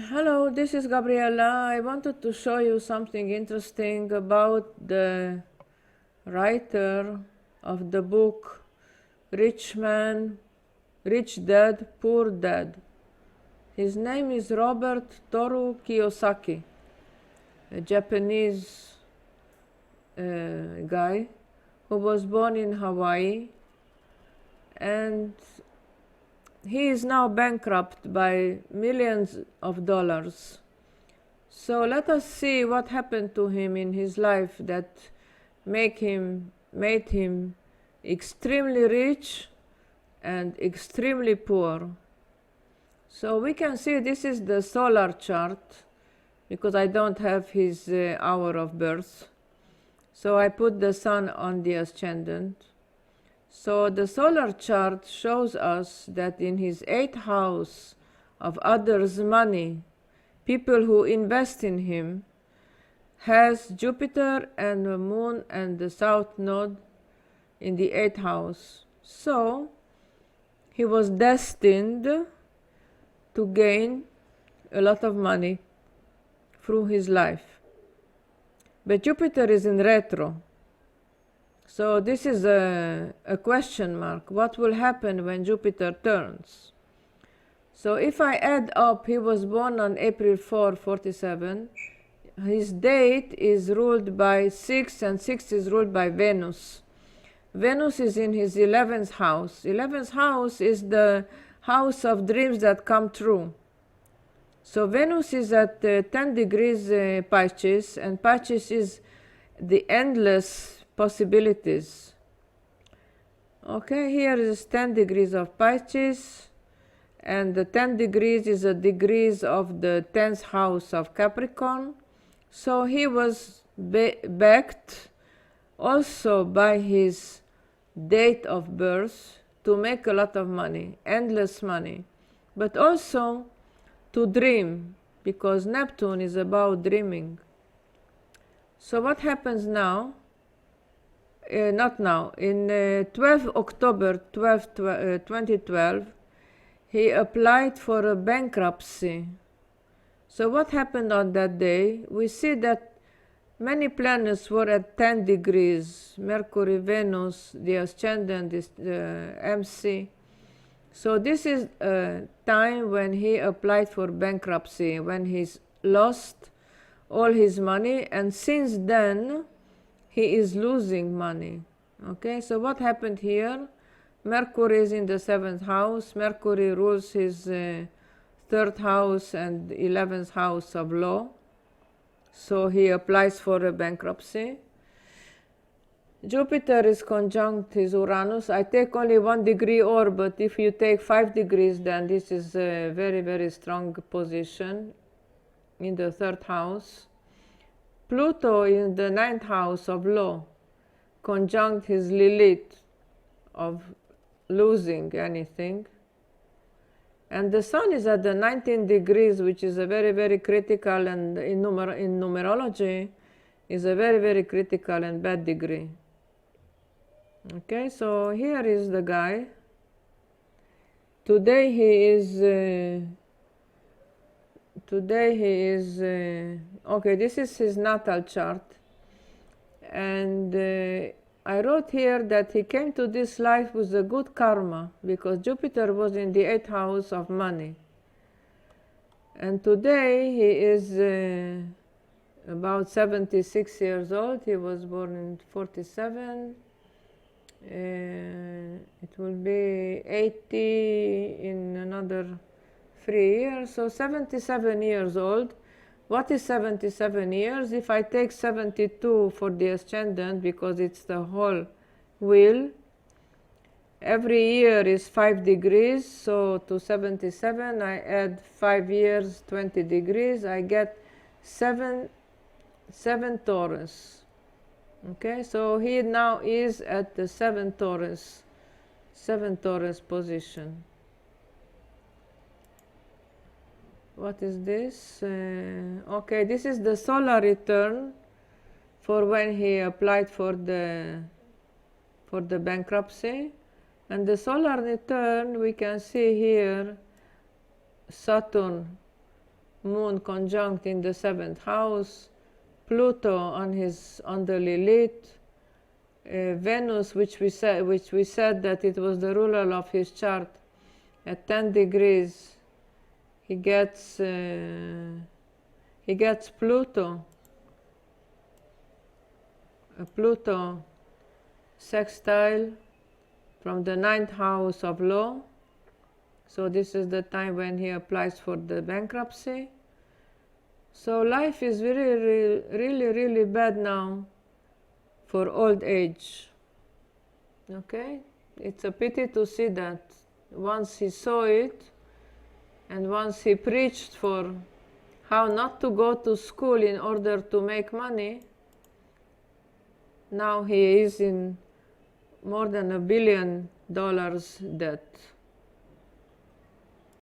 Hello, this is Gabriela. I wanted to show you something interesting about the writer of the book Rich Man, Rich Dad, Poor Dad. His name is Robert Toru Kiyosaki, a Japanese guy who was born in Hawaii, and he is now bankrupt by millions of dollars. So let us see what happened to him in his life that made him extremely rich and extremely poor. So we can see this is the solar chart, because I don't have his hour of birth. So I put the sun on the ascendant. So the solar chart shows us that in his 8th house of others' money, people who invest in him, has Jupiter and the moon and the south node in the 8th house. So he was destined to gain a lot of money through his life. But Jupiter is in retro. So this is a question mark. What will happen when Jupiter turns? So if I add up, he was born on April 4, 47. His date is ruled by 6, and 6 is ruled by Venus. Venus is in his 11th house. 11th house is the house of dreams that come true. So Venus is at 10 degrees Pisces, and Pisces is the endless possibilities. Okay, here is 10 degrees of Pisces, and the 10 degrees is a degrees of the 10th house of Capricorn. So he was backed also by his date of birth to make a lot of money, endless money, but also to dream, because Neptune is about dreaming. So what happens now? Not now. In 12 October 2012, he applied for a bankruptcy. So what happened on that day? We see that many planets were at 10 degrees. Mercury, Venus, the ascendant is MC. So this is a time when he applied for bankruptcy, when he's lost all his money, and since then he is losing money. Okay, so what happened here? Mercury is in the 7th house. Mercury rules his 3rd house and 11th house of law. So he applies for a bankruptcy. Jupiter is conjunct his Uranus. I take only 1 degree orb, but if you take 5 degrees, then this is a very, very strong position in the 3rd house. Pluto in the 9th house of law, conjunct his Lilith of losing anything. And the sun is at the 19 degrees, which is a very, very critical, and in numerology is a very, very critical and bad degree. Okay, so here is the guy. Today he is okay, this is his natal chart, and I wrote here that he came to this life with a good karma, because Jupiter was in the 8th house of money. And today he is about 76 years old. He was born in 47. It will be 80 in another 3 years, so 77 years old. What is 77 years? If I take 72 for the ascendant, because it's the whole wheel, every year is 5 degrees, so to 77 I add 5 years, 20 degrees, I get 7 Taurus. Okay, so he now is at the 7 Taurus position. What is this? Okay, this is the solar return for when he applied for the bankruptcy. And the solar return, we can see here Saturn Moon conjunct in the 7th house, Pluto on his on the Lilith, Venus, which we said that it was the ruler of his chart, at 10 degrees. He gets Pluto, a Pluto sextile from the 9th house of law. So this is the time when he applies for the bankruptcy. So life is really bad now for old age. Okay? It's a pity to see that. Once he saw it, and once he preached for how not to go to school in order to make money, now he is in more than $1 billion debt.